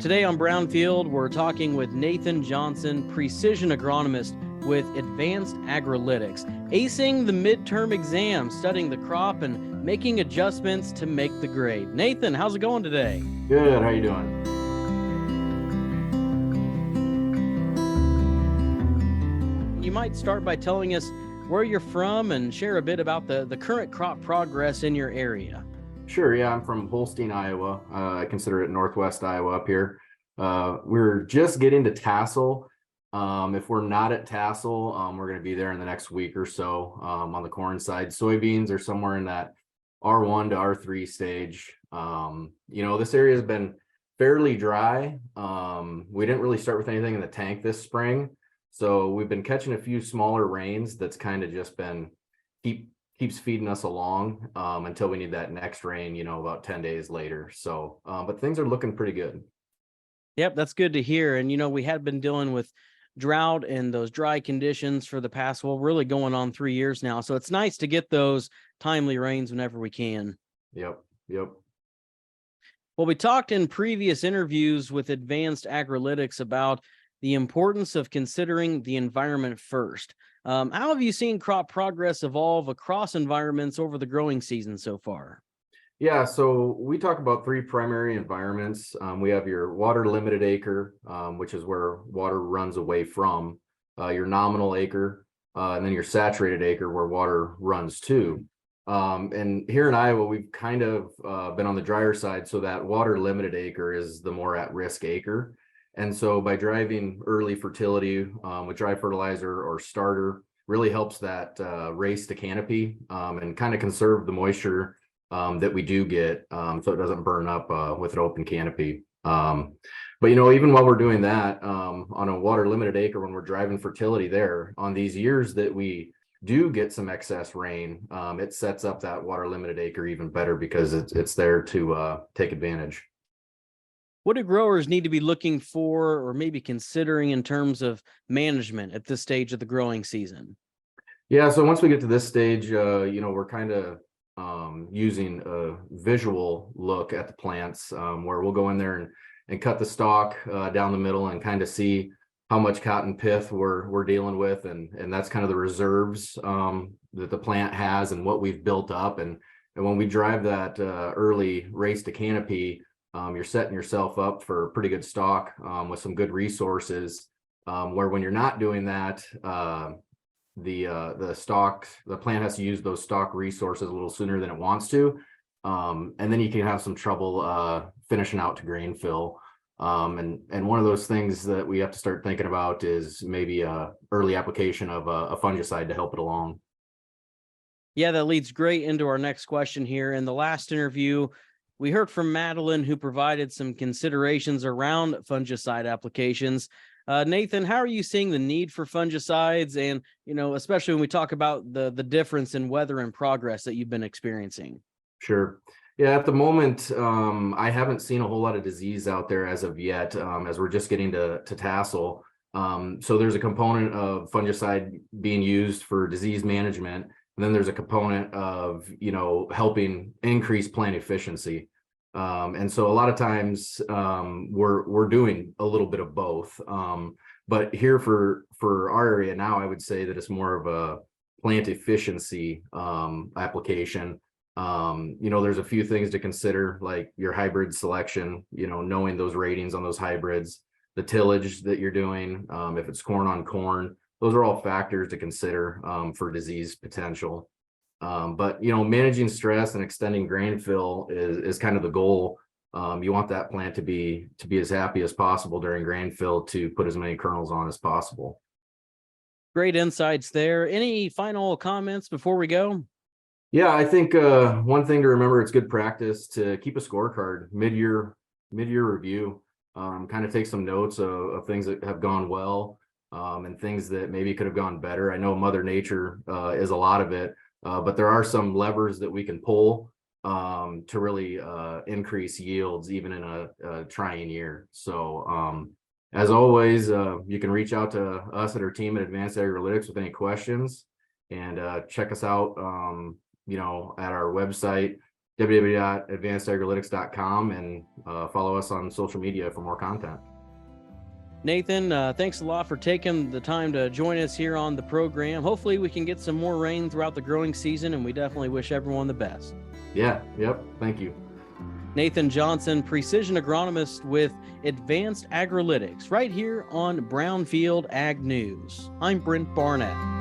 Today on Brownfield, we're talking with Nathan Johnson, precision agronomist with Advanced Agrilytics, acing the midterm exam, studying the crop, and making adjustments to make the grade. Nathan, how's it going today? Good. How you doing? You might start by telling us where you're from and share a bit about the current crop progress in your area. Sure. Yeah, I'm from Holstein, Iowa. I consider it Northwest Iowa up here. We're just getting to tassel. If we're not at tassel, we're going to be there in the next week or so on the corn side. Soybeans are somewhere in that R1 to R3 stage. This area has been fairly dry. We didn't really start with anything in the tank this spring. So we've been catching a few smaller rains that's kind of just been keeps feeding us along until we need that next rain, about 10 days later. So, but things are looking pretty good. Yep, that's good to hear. And, we had been dealing with drought and those dry conditions for the past, really going on 3 years now. So it's nice to get those timely rains whenever we can. Yep. Well, we talked in previous interviews with Advanced Agrilytics about the importance of considering the environment first. How have you seen crop progress evolve across environments over the growing season so far? Yeah, so we talk about three primary environments. We have your water limited acre, which is where water runs away from, your nominal acre, and then your saturated acre where water runs to. And here in Iowa, we've kind of been on the drier side, so that water limited acre is the more at-risk acre. And so by driving early fertility with dry fertilizer or starter really helps that race to canopy and kind of conserve the moisture that we do get so it doesn't burn up with an open canopy. But even while we're doing that on a water limited acre, when we're driving fertility there, on these years that we do get some excess rain, it sets up that water limited acre even better because it's there to take advantage. What do growers need to be looking for or maybe considering in terms of management at this stage of the growing season? Yeah, so once we get to this stage, we're kind of using a visual look at the plants where we'll go in there and cut the stalk down the middle and kind of see how much cotton pith we're dealing with, and that's kind of the reserves that the plant has and what we've built up. And when we drive that early race to canopy, you're setting yourself up for a pretty good stalk with some good resources, where when you're not doing that, the plant has to use those stock resources a little sooner than it wants to. And then you can have some trouble finishing out to grain fill. And one of those things that we have to start thinking about is maybe a early application of a fungicide to help it along. Yeah, that leads great into our next question here. In the last interview, we heard from Madeline, who provided some considerations around fungicide applications. Nathan, how are you seeing the need for fungicides? And, especially when we talk about the difference in weather and progress that you've been experiencing. Sure. Yeah, at the moment, I haven't seen a whole lot of disease out there as of yet, as we're just getting to tassel. So there's a component of fungicide being used for disease management. And then there's a component of, helping increase plant efficiency. And so a lot of times we're doing a little bit of both. But here for our area now, I would say that it's more of a plant efficiency application. There's a few things to consider, like your hybrid selection, knowing those ratings on those hybrids, the tillage that you're doing, if it's corn on corn. Those are all factors to consider for disease potential. But managing stress and extending grain fill is kind of the goal. You want that plant to be as happy as possible during grain fill to put as many kernels on as possible. Great insights there. Any final comments before we go? Yeah, I think one thing to remember, it's good practice to keep a scorecard mid-year review. Kind of take some notes of things that have gone well. And things that maybe could have gone better. I know Mother Nature is a lot of it, but there are some levers that we can pull to really increase yields even in a trying year. So as always, you can reach out to us at our team at Advanced Agrilytics with any questions, and check us out, at our website, www.advancedagrilytics.com, and follow us on social media for more content. Nathan, thanks a lot for taking the time to join us here on the program. Hopefully we can get some more rain throughout the growing season, and we definitely wish everyone the best. Yeah, yep, thank you. Nathan Johnson, precision agronomist with Advanced Agrilytics, right here on Brownfield Ag News. I'm Brent Barnett.